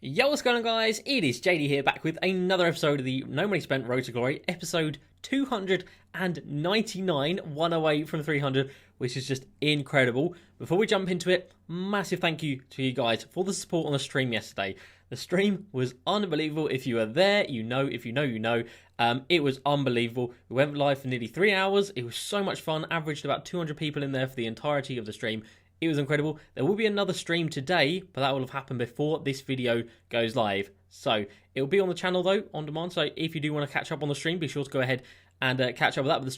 Yo, what's going on, guys? It is JD here, back with another episode of the No Money Spent Road to Glory, episode 299, one away from 300, which is just incredible. Before we jump into it, massive thank you to you guys for the support on the stream yesterday. The stream was unbelievable. If you were there, you know. If you know, you know. It was unbelievable. We went live for nearly 3 hours. It was so much fun. Averaged about 200 people in there for the entirety of the stream. It was incredible. There will be another stream today, but that will have happened before this video goes live. So it will be on the channel though, on demand. So if you do want to catch up on the stream, be sure to go ahead and catch up with that. But the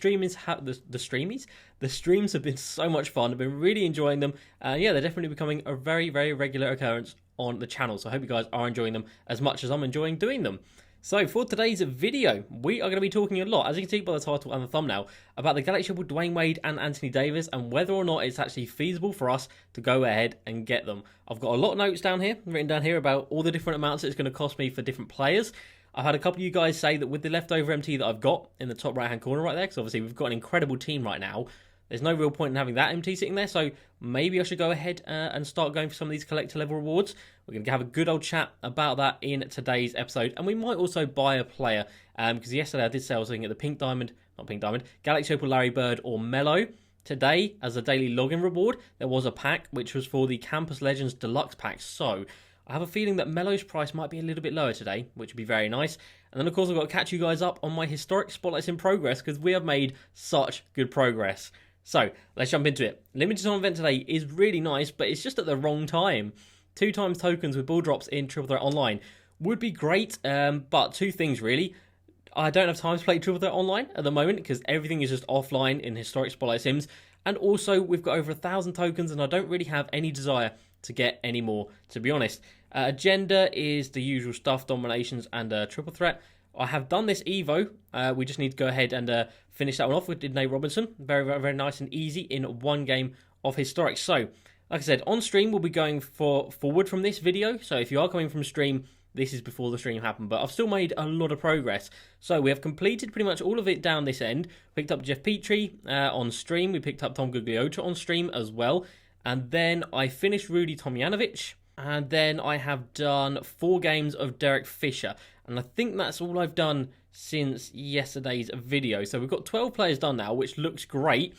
streams have been so much fun. I've been really enjoying them. Yeah, they're definitely becoming a very, very regular occurrence on the channel. So I hope you guys are enjoying them as much as I'm enjoying doing them. So for today's video, we are going to be talking a lot, as you can see by the title and the thumbnail, about the Galaxy Opal Dwyane Wade and Anthony Davis and whether or not it's actually feasible for us to go ahead and get them. I've got a lot of notes written down here about all the different amounts it's going to cost me for different players. I've had a couple of you guys say that with the leftover MT that I've got in the top right hand corner right there, because obviously we've got an incredible team right now, there's no real point in having that MT sitting there, so maybe I should go ahead and start going for some of these collector level rewards. We're going to have a good old chat about that in today's episode, and we might also buy a player, because yesterday I did say I was looking at the Galaxy Opal Larry Bird or Mellow. Today, as a daily login reward, there was a pack, which was for the Campus Legends Deluxe pack, so I have a feeling that Mellow's price might be a little bit lower today, which would be very nice. And then, of course, I've got to catch you guys up on my historic spotlights in progress, because we have made such good progress. So, let's jump into it. Limited time event today is really nice, but it's just at the wrong time. 2 times tokens with ball drops in Triple Threat Online would be great, but two things really. I don't have time to play Triple Threat Online at the moment because everything is just offline in historic Spotlight Sims. And also, we've got over 1,000 tokens and I don't really have any desire to get any more, to be honest. Agenda is the usual stuff, dominations and Triple Threat. I have done this Evo. We just need to go ahead and finish that one off with Nate Robinson. Very, very, very nice and easy in one game of Historic. So, like I said, on stream we'll be going forward from this video. So if you are coming from stream, this is before the stream happened. But I've still made a lot of progress. So we have completed pretty much all of it down this end. Picked up Jeff Petrie on stream. We picked up Tom Gugliotta on stream as well. And then I finished Rudy Tomjanovic. And then I have done 4 games of Derek Fisher. And I think that's all I've done since yesterday's video. So we've got 12 players done now, which looks great.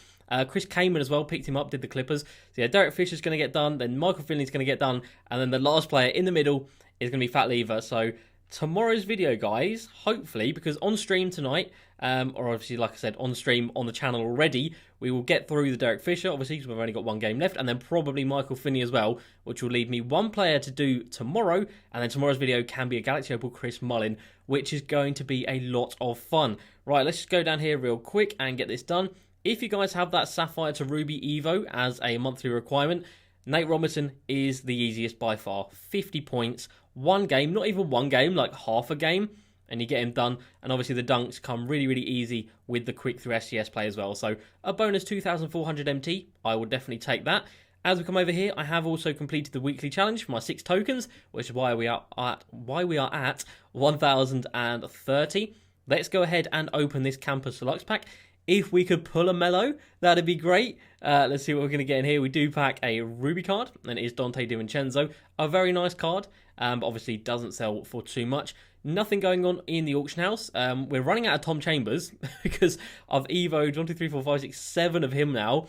Chris Kamen as well, picked him up, did the Clippers. So yeah, Derek Fisher's going to get done. Then Michael Finley's going to get done. And then the last player in the middle is going to be Fat Lever. So tomorrow's video, guys, hopefully, because on stream tonight, or obviously, like I said, on stream on the channel already, we will get through the Derek Fisher, obviously, because we've only got 1 game left, and then probably Michael Finney as well, which will leave me 1 player to do tomorrow, and then tomorrow's video can be a Galaxy Opal Chris Mullin, which is going to be a lot of fun. Right, let's just go down here real quick and get this done. If you guys have that Sapphire to Ruby Evo as a monthly requirement, Nate Robinson is the easiest by far. 50 points, 1 game, not even 1 game, like half a game, and you get him done. And obviously the dunks come really, really easy with the quick through SCS play as well. So a bonus 2,400 MT, I will definitely take that. As we come over here, I have also completed the weekly challenge for my 6 tokens, which is why we are at 1,030. Let's go ahead and open this Campus Deluxe pack. If we could pull a Mellow, that'd be great. Let's see what we're going to get in here. We do pack a Ruby card, and it is Dante DiVincenzo. A very nice card, but obviously doesn't sell for too much. Nothing going on in the auction house. We're running out of Tom Chambers because I've Evo'd 1, 2, 3, 4, 5, 6, 7 of him now.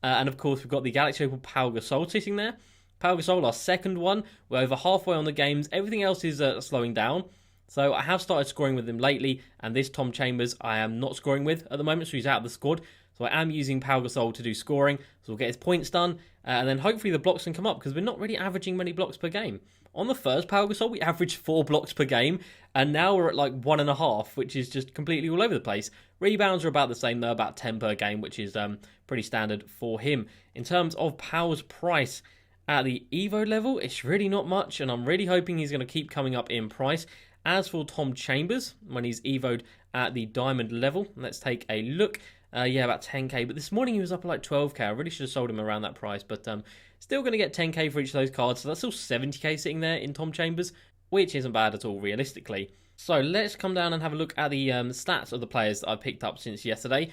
And of course, we've got the Galaxy Opal Pau Gasol sitting there. Pau Gasol, our second one. We're over halfway on the games. Everything else is slowing down. So I have started scoring with him lately, and this Tom Chambers I am not scoring with at the moment, so he's out of the squad. So I am using Pau Gasol to do scoring, so we'll get his points done, and then hopefully the blocks can come up, because we're not really averaging many blocks per game. On the first Pau Gasol, we averaged 4 blocks per game, and now we're at like 1.5, which is just completely all over the place. Rebounds are about the same though, about 10 per game, which is pretty standard for him. In terms of Pau's price at the Evo level, it's really not much, and I'm really hoping he's going to keep coming up in price. As for Tom Chambers, when he's Evo'd at the Diamond level, let's take a look. Yeah, about 10k, but this morning he was up at like 12k. I really should have sold him around that price, but still going to get 10k for each of those cards, so that's still 70k sitting there in Tom Chambers, which isn't bad at all, realistically. So let's come down and have a look at the stats of the players that I picked up since yesterday.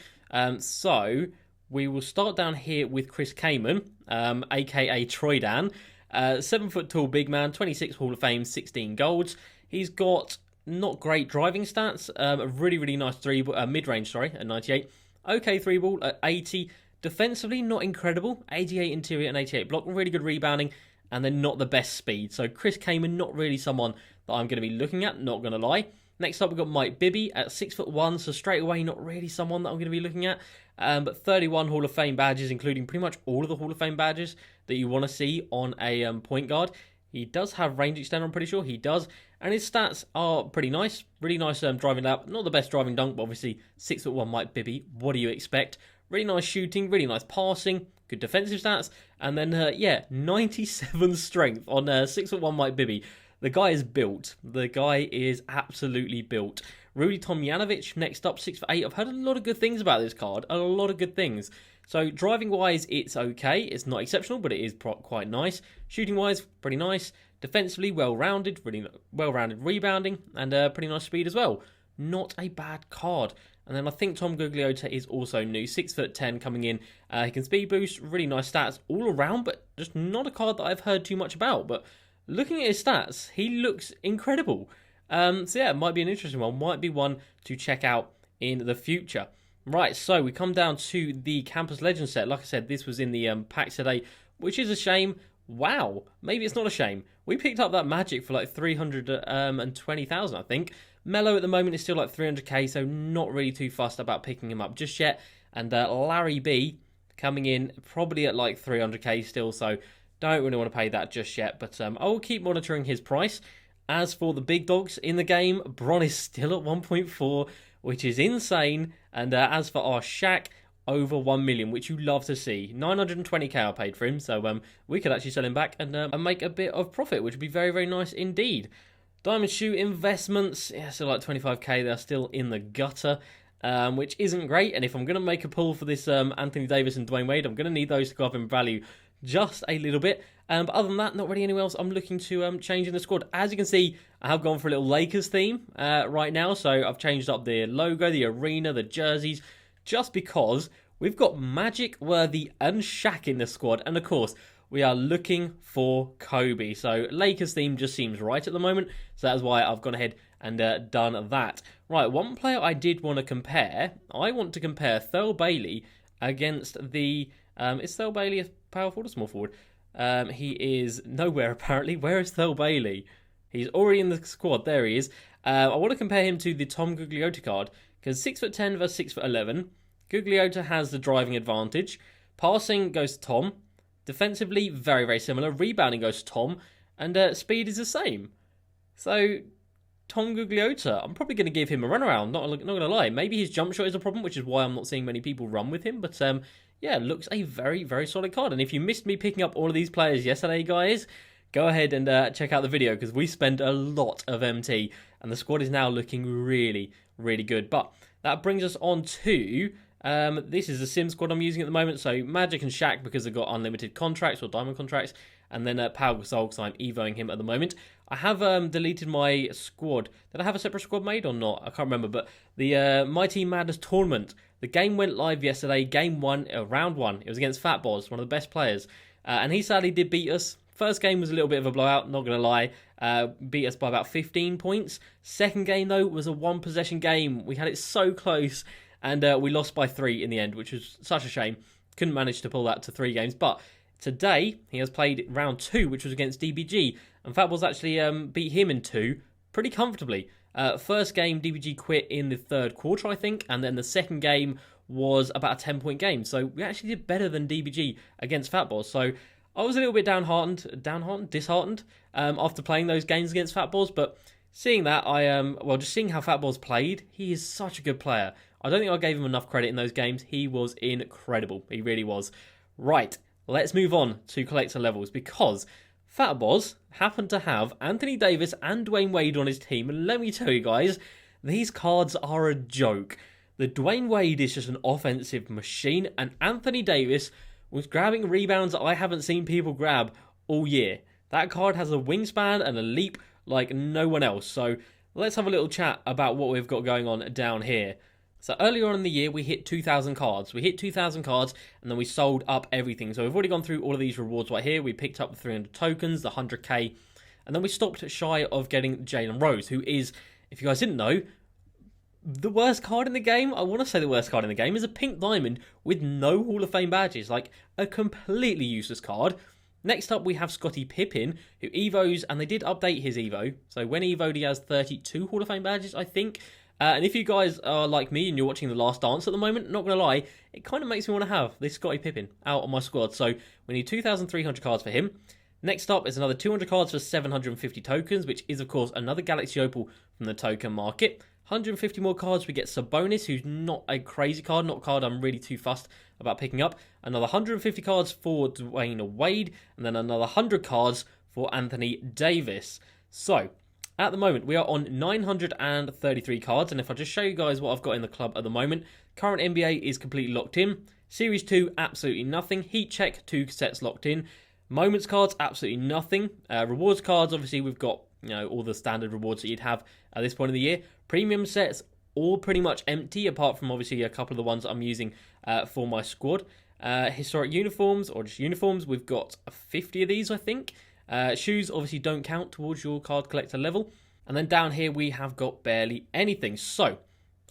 So we will start down here with Chris Kamen, aka Troydan. 7 foot tall big man, 26 Hall of Fame, 16 golds. He's got not great driving stats. A really nice mid-range, sorry, at 98. Okay three ball at 80. Defensively, not incredible. 88 interior and 88 block. Really good rebounding, and then not the best speed. So Chris Kaman, not really someone that I'm going to be looking at, not going to lie. Next up, we've got Mike Bibby at 6'1", so straight away, not really someone that I'm going to be looking at. But 31 Hall of Fame badges, including pretty much all of the Hall of Fame badges that you want to see on a point guard. He does have range extender, I'm pretty sure he does. And his stats are pretty nice. Really nice driving lap. Not the best driving dunk, but obviously 6'1" Mike Bibby. What do you expect? Really nice shooting, really nice passing, good defensive stats. And then, 97 strength on 6'1" Mike Bibby. The guy is built. The guy is absolutely built. Rudy Tomjanovic, next up, 6'8". I've heard a lot of good things about this card. A lot of good things. So, driving-wise, it's okay. It's not exceptional, but it is quite nice. Shooting-wise, pretty nice. Defensively, well-rounded. Really well-rounded rebounding. And pretty nice speed as well. Not a bad card. And then I think Tom Gugliotta is also new. 6'10", coming in. He can speed boost. Really nice stats all around, but just not a card that I've heard too much about. But looking at his stats, he looks incredible. So yeah, it might be an interesting one. Might be one to check out in the future. Right, so we come down to the Campus Legends set. Like I said, this was in the packs today, which is a shame. Wow, maybe it's not a shame. We picked up that Magic for like 320,000, I think. Melo at the moment is still like 300k, so not really too fussed about picking him up just yet. And Larry B coming in probably at like 300k still, so don't really want to pay that just yet. But I will keep monitoring his price. As for the big dogs in the game, Bron is still at 1.4, which is insane. And as for our Shaq, over 1 million, which you love to see. 920k I paid for him, so we could actually sell him back and make a bit of profit, which would be very nice indeed. Diamond Shoe investments, yeah, so like 25k, they're still in the gutter, which isn't great. And if I'm going to make a pull for this Anthony Davis and Dwyane Wade, I'm going to need those to go up in value just a little bit. But other than that, not really anywhere else I'm looking to change in the squad. As you can see, I have gone for a little Lakers theme right now. So I've changed up the logo, the arena, the jerseys, just because we've got Magic, Worthy, and Shaq in the squad. And of course, we are looking for Kobe. So Lakers theme just seems right at the moment. So that's why I've gone ahead and done that. Right, one player I did want to compare. I want to compare Thurl Bailey against the... is Thurl Bailey a power forward or small forward? He is nowhere, apparently. Where is Thurl Bailey? He's already in the squad. There he is. I want to compare him to the Tom Gugliotta card, because 6'10" versus 6'11". Gugliotta has the driving advantage. Passing goes to Tom. Defensively, very similar. Rebounding goes to Tom. And speed is the same. So, Tom Gugliotta, I'm probably going to give him a runaround. Not going to lie. Maybe his jump shot is a problem, which is why I'm not seeing many people run with him. But, yeah, looks a very solid card. And if you missed me picking up all of these players yesterday, guys, go ahead and check out the video, because we spent a lot of MT. And the squad is now looking really good. But that brings us on to... this is the Sim squad I'm using at the moment. So Magic and Shaq, because they've got unlimited contracts or diamond contracts. And then Pau Gasol, because I'm evoing him at the moment. I have deleted my squad. Did I have a separate squad made or not? I can't remember. But the Myteam Madness tournament, the game went live yesterday. Game 1, round 1. It was against Fat Boz, one of the best players. And he sadly did beat us. First game was a little bit of a blowout, not going to lie. Beat us by about 15 points. Second game, though, was a one-possession game. We had it so close. And we lost by 3 in the end, which was such a shame. Couldn't manage to pull that to 3 games. But today, he has played round 2, which was against DBG. And Fatballs actually beat him in 2 pretty comfortably. First game, DBG quit in the third quarter, I think. And then the second game was about a 10-point game. So we actually did better than DBG against Fatballs. So I was a little bit disheartened after playing those games against Fatballs. But seeing that, just seeing how Fatballs played, he is such a good player. I don't think I gave him enough credit in those games. He was incredible. He really was. Right, let's move on to collector levels, because Fatboz happened to have Anthony Davis and Dwyane Wade on his team. And let me tell you guys, these cards are a joke. The Dwyane Wade is just an offensive machine, and Anthony Davis was grabbing rebounds that I haven't seen people grab all year. That card has a wingspan and a leap like no one else. So let's have a little chat about what we've got going on down here. So earlier on in the year, we hit 2,000 cards. We hit 2,000 cards, and then we sold up everything. So we've already gone through all of these rewards right here. We picked up the 300 tokens, the 100k, and then we stopped shy of getting Jalen Rose, who is, if you guys didn't know, the worst card in the game. I want to say the worst card in the game is a pink diamond with no Hall of Fame badges. Like, a completely useless card. Next up, we have Scottie Pippen, who evos, and they did update his evo. So when he evoed, he has 32 Hall of Fame badges, I think. And if you guys are like me and you're watching The Last Dance at the moment, not going to lie, it kind of makes me want to have this Scottie Pippen out on my squad. So we need 2,300 cards for him. Next up is another 200 cards for 750 tokens, which is, of course, another Galaxy Opal from the token market. 150 more cards, we get Sabonis, who's not a crazy card, not a card I'm really too fussed about picking up. Another 150 cards for Dwyane Wade, and then another 100 cards for Anthony Davis. So, at the moment, we are on 933 cards, and if I just show you guys what I've got in the club at the moment, current NBA is completely locked in. Series 2, absolutely nothing. Heat check, 2 sets locked in. Moments cards, absolutely nothing. Rewards cards, obviously, we've got all the standard rewards that you'd have at this point of the year. Premium sets, all pretty much empty, apart from obviously a couple of the ones I'm using for my squad. Historic uniforms, or just uniforms, we've got 50 of these, I think. Shoes obviously don't count towards your card collector level. And then down here we have got barely anything. So,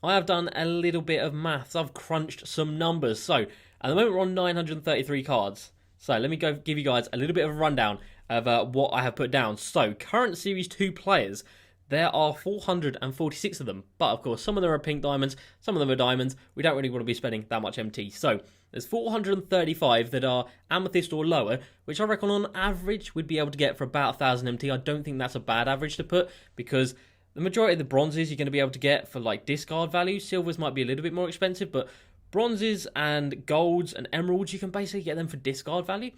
I have done a little bit of maths. I've crunched some numbers. So, at the moment we're on 933 cards. So, let me go give you guys a little bit of a rundown of what I have put down. So, current Series 2 players, there are 446 of them. But, of course, some of them are pink diamonds, some of them are diamonds. We don't really want to be spending that much MT. So, there's 435 that are amethyst or lower, which I reckon on average we'd be able to get for about 1,000 MT. I don't think that's a bad average to put, because the majority of the bronzes you're going to be able to get for like discard value. Silvers might be a little bit more expensive, but bronzes and golds and emeralds, you can basically get them for discard value.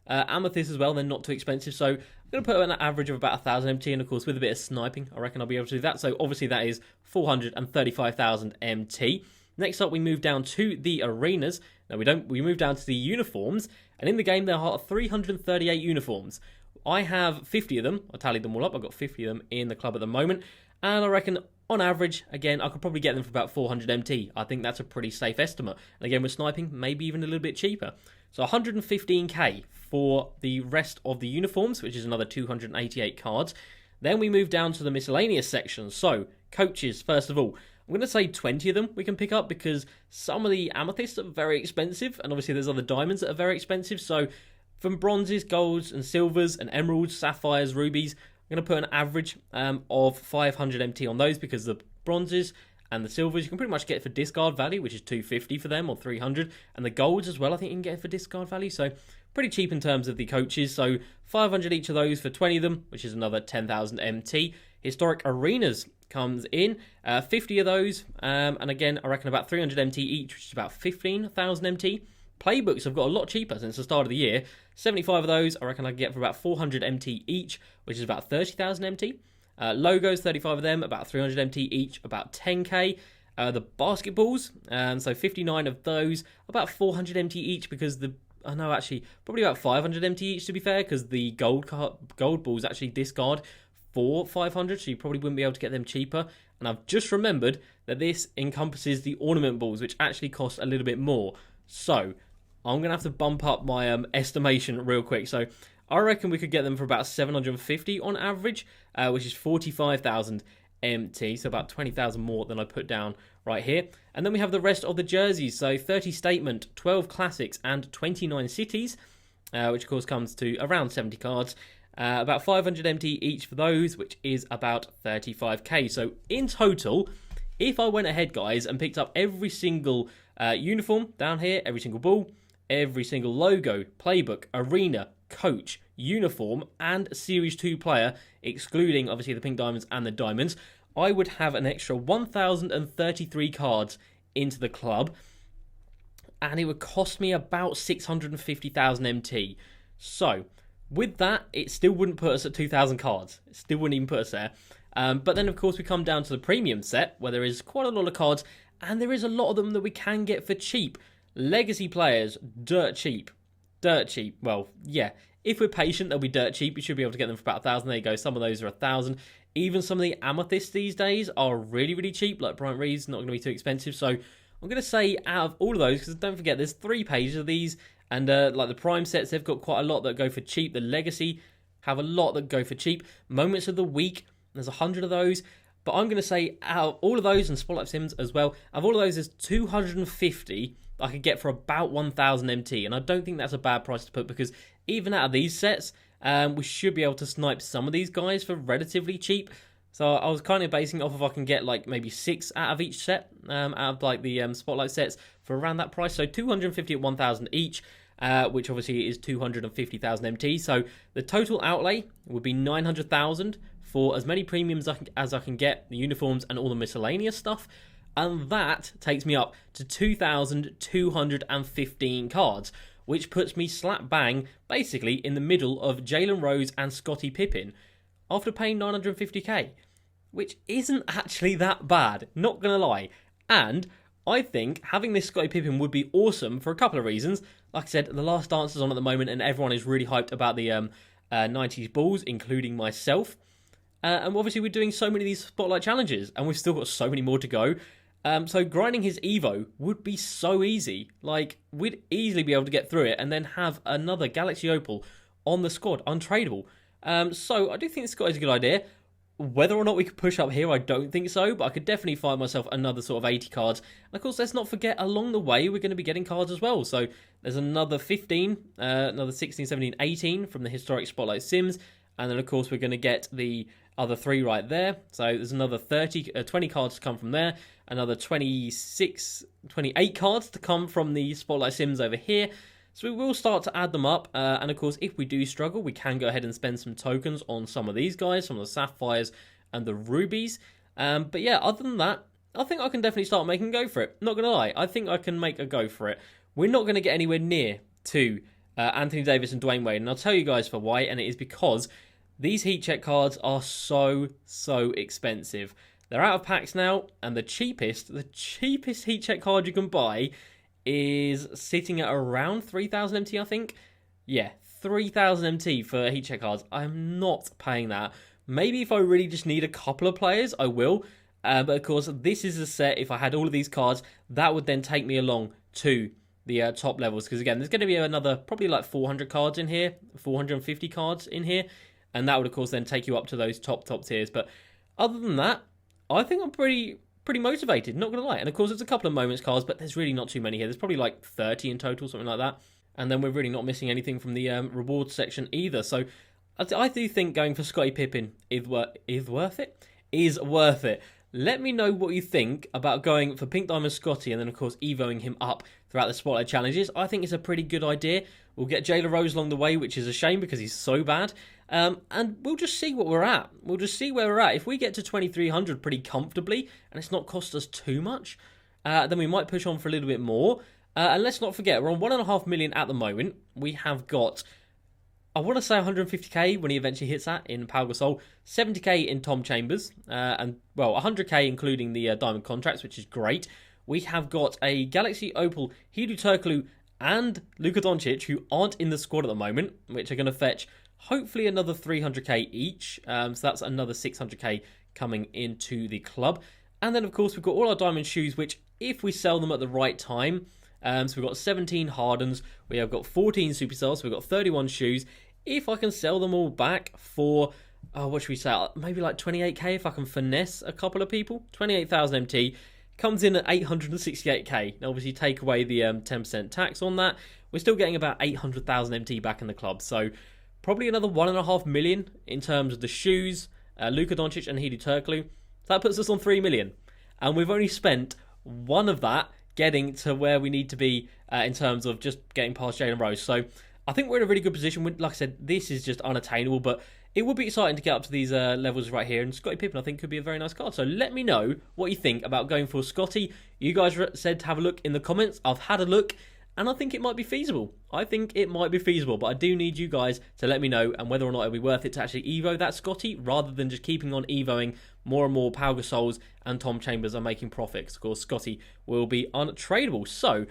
Amethyst as well, they're not too expensive, so I'm going to put an average of about 1,000 MT, and of course with a bit of sniping, I reckon I'll be able to do that. So obviously that is 435,000 MT. Next up, we move down to the arenas. Now we move down to the uniforms, and in the game there are 338 uniforms. I have 50 of them. I tallied them all up. I've got 50 of them in the club at the moment, and I reckon on average, again, I could probably get them for about 400 MT. I think that's a pretty safe estimate. And again, with sniping, maybe even a little bit cheaper. So 115k for the rest of the uniforms, which is another 288 cards. Then we move down to the miscellaneous section. So, coaches, first of all. I'm going to say 20 of them we can pick up, because some of the amethysts are very expensive, and obviously there's other diamonds that are very expensive. So, from bronzes, golds, and silvers, and emeralds, sapphires, rubies, I'm going to put an average of 500 MT on those, because the bronzes and the silvers you can pretty much get for discard value, which is 250 for them, or 300, and the golds as well I think you can get for discard value, so pretty cheap in terms of the coaches. So 500 each of those for 20 of them, which is another 10,000 MT. Historic arenas comes in, 50 of those, and again I reckon about 300 MT each, which is about 15,000 MT. Playbooks have got a lot cheaper since the start of the year. 75 of those I reckon I can get for about 400 MT each, which is about 30,000 MT. Logos, 35 of them, about 300 MT each, about 10k. The basketballs, so 59 of those, about 400 MT each, because probably about 500 MT each to be fair, because the gold balls actually discard for 500, so you probably wouldn't be able to get them cheaper. And I've just remembered that this encompasses the ornament balls, which actually cost a little bit more. So I'm going to have to bump up my estimation real quick. So I reckon we could get them for about 750 on average, which is 45,000 MT, so about 20,000 more than I put down right here. And then we have the rest of the jerseys, so 30 statement, 12 classics, and 29 cities, which of course comes to around 70 cards. About 500 MT each for those, which is about 35k. So in total, if I went ahead, guys, and picked up every single uniform down here, every single ball, every single logo, playbook, arena, coach, uniform, and Series 2 player, excluding obviously the pink diamonds and the diamonds, I would have an extra 1,033 cards into the club, and it would cost me about 650,000 MT. So, with that, it still wouldn't put us at 2,000 cards. It still wouldn't even put us there. But then, of course, we come down to the premium set, where there is quite a lot of cards, and there is a lot of them that we can get for cheap. Legacy players, dirt cheap. Dirt cheap. Well, yeah. If we're patient, they'll be dirt cheap. You should be able to get them for about 1,000. There you go. Some of those are 1,000. Even some of the amethysts these days are really, really cheap. Like Bryant Reed's not going to be too expensive. So I'm going to say out of all of those, because don't forget there's 3 pages of these. And like the prime sets, they've got quite a lot that go for cheap. The legacy have a lot that go for cheap. Moments of the week, there's 100 of those. But I'm going to say out of all of those, and Spotlight Sims as well, out of all of those, there's 250 I could get for about 1,000 MT. And I don't think that's a bad price to put, because even out of these sets, we should be able to snipe some of these guys for relatively cheap. So I was kind of basing it off if I can get like maybe 6 out of each set, out of like the Spotlight sets for around that price. So 250 at 1,000 each, which obviously is 250,000 MT. So the total outlay would be 900,000 for as many premiums as I can get, the uniforms and all the miscellaneous stuff. And that takes me up to 2,215 cards, which puts me slap bang basically in the middle of Jalen Rose and Scottie Pippen after paying 950k, which isn't actually that bad, not gonna lie. And I think having this Scottie Pippen would be awesome for a couple of reasons. Like I said, The Last Dance is on at the moment and everyone is really hyped about the 90s Bulls, including myself. And obviously we're doing so many of these Spotlight challenges and we've still got so many more to go. So grinding his Evo would be so easy. Like, we'd easily be able to get through it and then have another Galaxy Opal on the squad, untradeable. So I do think this guy is a good idea. Whether or not we could push up here, I don't think so, but I could definitely find myself another sort of 80 cards. And of course, let's not forget, along the way, we're going to be getting cards as well. So there's another 15, another 16, 17, 18 from the historic Spotlight Sims. And then, of course, we're going to get the other 3 right there. So there's another 20 cards to come from there. Another 28 cards to come from the Spotlight Sims over here. So we will start to add them up. And, of course, if we do struggle, we can go ahead and spend some tokens on some of these guys, some of the Sapphires and the Rubies. But, yeah, other than that, I think I can definitely start making a go for it. Not going to lie. I think I can make a go for it. We're not going to get anywhere near to Anthony Davis and Dwyane Wade. And I'll tell you guys for why. And it is because these heat check cards are so expensive. They're out of packs now, and the cheapest heat check card you can buy is sitting at around 3,000 MT, I think. Yeah, 3,000 MT for heat check cards. I'm not paying that. Maybe if I really just need a couple of players, I will. But of course, this is a set. If I had all of these cards, that would then take me along to the top levels. Because again, there's going to be another probably like 400 cards in here, 450 cards in here. And that would, of course, then take you up to those top tiers. But other than that, I think I'm pretty motivated, not going to lie. And, of course, there's a couple of moments cards, but there's really not too many here. There's probably like 30 in total, something like that. And then we're really not missing anything from the rewards section either. So I do think going for Scottie Pippen is worth it. Let me know what you think about going for Pink Diamond Scotty and then, of course, evoing him up throughout the Spotlight challenges. I think it's a pretty good idea. We'll get Jalen Rose along the way, which is a shame because he's so bad. And we'll just see what we're at. We'll just see where we're at. If we get to 2,300 pretty comfortably and it's not cost us too much, then we might push on for a little bit more. And let's not forget, we're on 1.5 million at the moment. We have got, I want to say 150k when he eventually hits that in Pau Gasol, 70k in Tom Chambers, and, well, 100k including the diamond contracts, which is great. We have got a Galaxy Opal, Hedo Turkoglu, and Luka Doncic, who aren't in the squad at the moment, which are going to fetch hopefully another 300k each. So that's another 600k coming into the club. And then, of course, we've got all our diamond shoes, which, if we sell them at the right time, so we've got 17 Hardens, we have got 14 Supercells, so we've got 31 shoes. If I can sell them all back for, what should we say, maybe like 28k if I can finesse a couple of people, 28,000 MT, comes in at 868k. Now, obviously, take away the 10% tax on that, we're still getting about 800,000 MT back in the club. So probably another 1.5 million in terms of the shoes, Luka Doncic and Hedo Turkoglu. So that puts us on 3 million. And we've only spent one of that getting to where we need to be in terms of just getting past Jalen Rose. So I think we're in a really good position. Like I said, this is just unattainable, but it would be exciting to get up to these levels right here. And Scottie Pippen, I think, could be a very nice card. So let me know what you think about going for Scotty. You guys said to have a look in the comments. I've had a look, and I think it might be feasible. But I do need you guys to let me know and whether or not it'll be worth it to actually evo that Scotty rather than just keeping on evoing more and more Pau Gasols and Tom Chambers are making profits. Of course, Scotty will be untradeable. So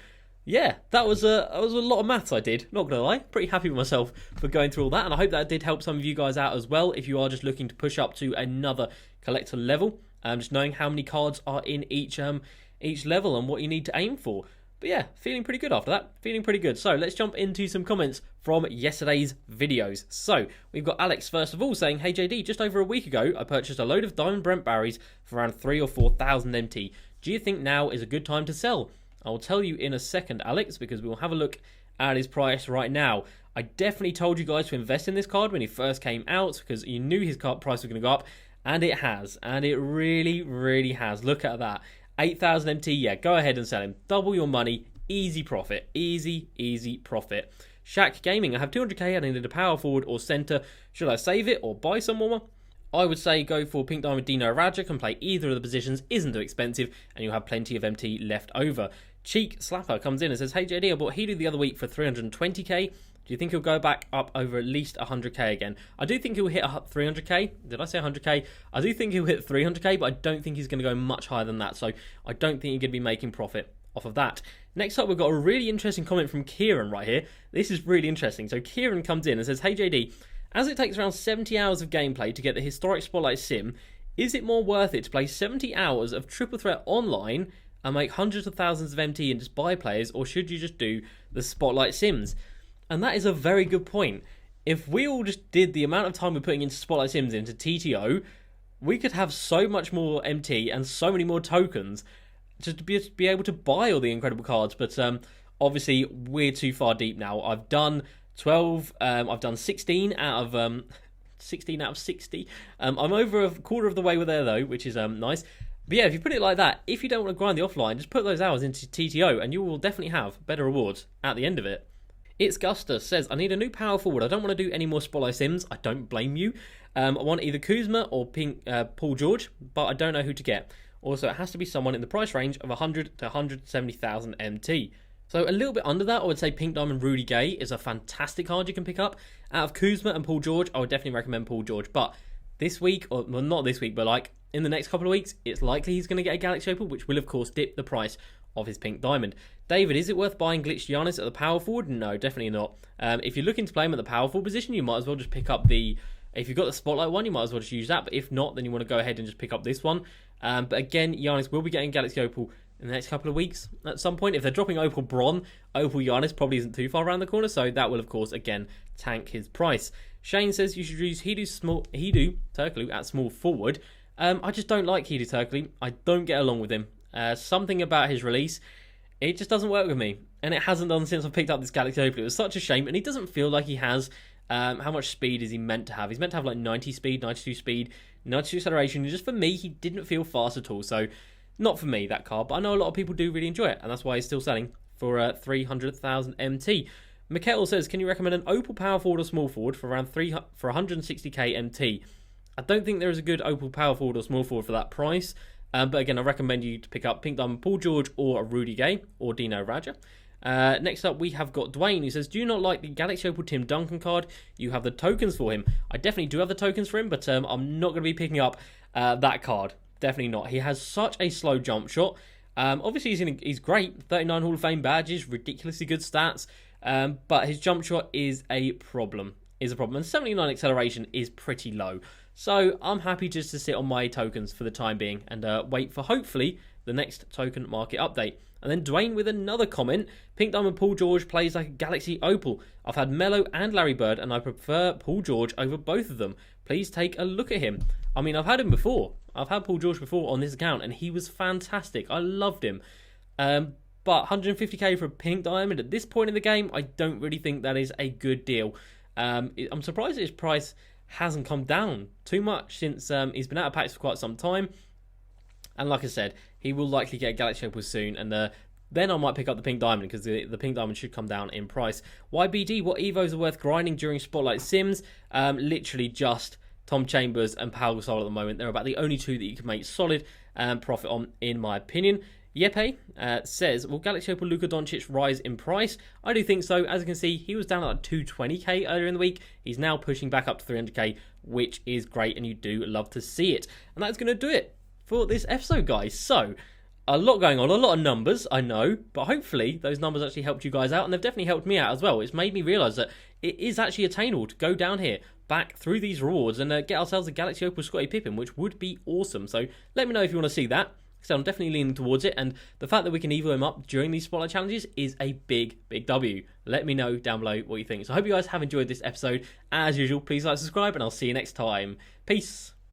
Yeah, that was a lot of maths I did, not gonna lie. Pretty happy with myself for going through all that, and I hope that did help some of you guys out as well if you are just looking to push up to another collector level. Just knowing how many cards are in each level and what you need to aim for. But yeah, feeling pretty good after that. Feeling pretty good. So let's jump into some comments from yesterday's videos. So we've got Alex first of all saying, "Hey JD, just over a week ago I purchased a load of Diamond Brent berries for around 3 or 4,000 MT. Do you think now is a good time to sell?" I'll tell you in a second, Alex, because we'll have a look at his price right now. I definitely told you guys to invest in this card when he first came out because you knew his card price was going to go up, and it has, and it really, really has. Look at that. 8,000 MT, yeah, go ahead and sell him. Double your money, easy profit, easy profit. Shaq Gaming, I have 200k and I need a power forward or centre. Should I save it or buy some more? I would say go for Pink Diamond Dino Raja, can play either of the positions, isn't too expensive, and you'll have plenty of MT left over. Cheek Slapper comes in and says, "Hey JD, I bought Hidu the other week for 320k. Do you think he'll go back up over at least 100k again?" I do think he'll hit 300k. Did I say 100k? I do think he'll hit 300k, but I don't think he's going to go much higher than that. So I don't think you're going to be making profit off of that. Next up, we've got a really interesting comment from Kieran right here. This is really interesting. So Kieran comes in and says, "Hey JD, as it takes around 70 hours of gameplay to get the historic Spotlight Sim, is it more worth it to play 70 hours of Triple Threat online and make hundreds of thousands of MT and just buy players, or should you just do the Spotlight Sims?" And that is a very good point. If we all just did the amount of time we're putting into Spotlight Sims into TTO, we could have so much more MT and so many more tokens just to be able to buy all the incredible cards. But obviously, we're too far deep now. I've done 12, I've done 16 out of 60. I'm over a quarter of the way with there though, which is nice. But yeah, if you put it like that, if you don't want to grind the offline, just put those hours into TTO and you will definitely have better rewards at the end of it. It's Gustus says, "I need a new power forward. I don't want to do any more Spotlight Sims." I don't blame you. I want either Kuzma or Paul George, but I don't know who to get. Also, it has to be someone in the price range of 100 to 170,000 MT. So a little bit under that, I would say Pink Diamond Rudy Gay is a fantastic card you can pick up. Out of Kuzma and Paul George, I would definitely recommend Paul George. But this week, or well, not this week, but like in the next couple of weeks, it's likely he's going to get a Galaxy Opal, which will of course dip the price of his Pink Diamond. David, is it worth buying Glitched Giannis at the power forward? No, definitely not. If you're looking to play him at the power forward position, you might as well just pick up if you've got the Spotlight one, you might as well just use that. But if not, then you want to go ahead and just pick up this one. But again, Giannis will be getting Galaxy Opal in the next couple of weeks at some point. If they're dropping Opal Bron, Opal Giannis probably isn't too far around the corner, so that will of course again tank his price. Shane says you should use Hidu Turkoglu at small forward. I just don't like Hidu Turkoglu. I don't get along with him. Something about his release, it just doesn't work with me, and it hasn't done since I picked up this Galaxy Opal. It was such a shame, and he doesn't feel like he has. How much speed is he meant to have? He's meant to have like 90 speed, 92 speed, 92 acceleration. And just for me, he didn't feel fast at all. So not for me, that card. But I know a lot of people do really enjoy it, and that's why he's still selling for 300,000 MT. Mikhail says, "Can you recommend an Opal power forward or small forward for around 160k MT?" I don't think there is a good Opal power forward or small forward for that price. But again, I recommend you to pick up Pink Diamond Paul George or Rudy Gay or Dino Raja. Next up, we have got Dwyane, who says, "Do you not like the Galaxy Opal Tim Duncan card? You have the tokens for him." I definitely do have the tokens for him, but I'm not going to be picking up that card. Definitely not. He has such a slow jump shot. Obviously, he's great. 39 Hall of Fame badges, ridiculously good stats, but his jump shot is a problem. And 79 acceleration is pretty low. So I'm happy just to sit on my tokens for the time being and wait for hopefully the next token market update. And then Dwyane with another comment. "Pink Diamond Paul George plays like a Galaxy Opal. I've had Melo and Larry Bird, and I prefer Paul George over both of them. Please take a look at him." I mean, I've had him before. I've had Paul George before on this account, and he was fantastic. I loved him. But 150k for a Pink Diamond at this point in the game, I don't really think that is a good deal. I'm surprised that his price hasn't come down too much since he's been out of packs for quite some time. And like I said, he will likely get a Galaxy Opal soon, and then I might pick up the Pink Diamond because the Pink Diamond should come down in price. YBD, what Evos are worth grinding during Spotlight Sims? Literally just Tom Chambers and Pau Gasol at the moment. They're about the only two that you can make solid profit on, in my opinion. Yepe says, "Will Galaxy Opal Luka Doncic rise in price?" I do think so. As you can see, he was down at like 220k earlier in the week. He's now pushing back up to 300k, which is great, and you do love to see it. And that's going to do it for this episode, guys. So A lot going on, a lot of numbers, I know, but hopefully those numbers actually helped you guys out, and they've definitely helped me out as well. It's made me realise that it is actually attainable to go down here, back through these rewards, and get ourselves a Galaxy Opal Scottie Pippen, which would be awesome. So let me know if you want to see that. So I'm definitely leaning towards it, and the fact that we can evo him up during these spotlight challenges is a big W. Let me know down below what you think. So I hope you guys have enjoyed this episode. As usual, please like, subscribe, and I'll see you next time. Peace.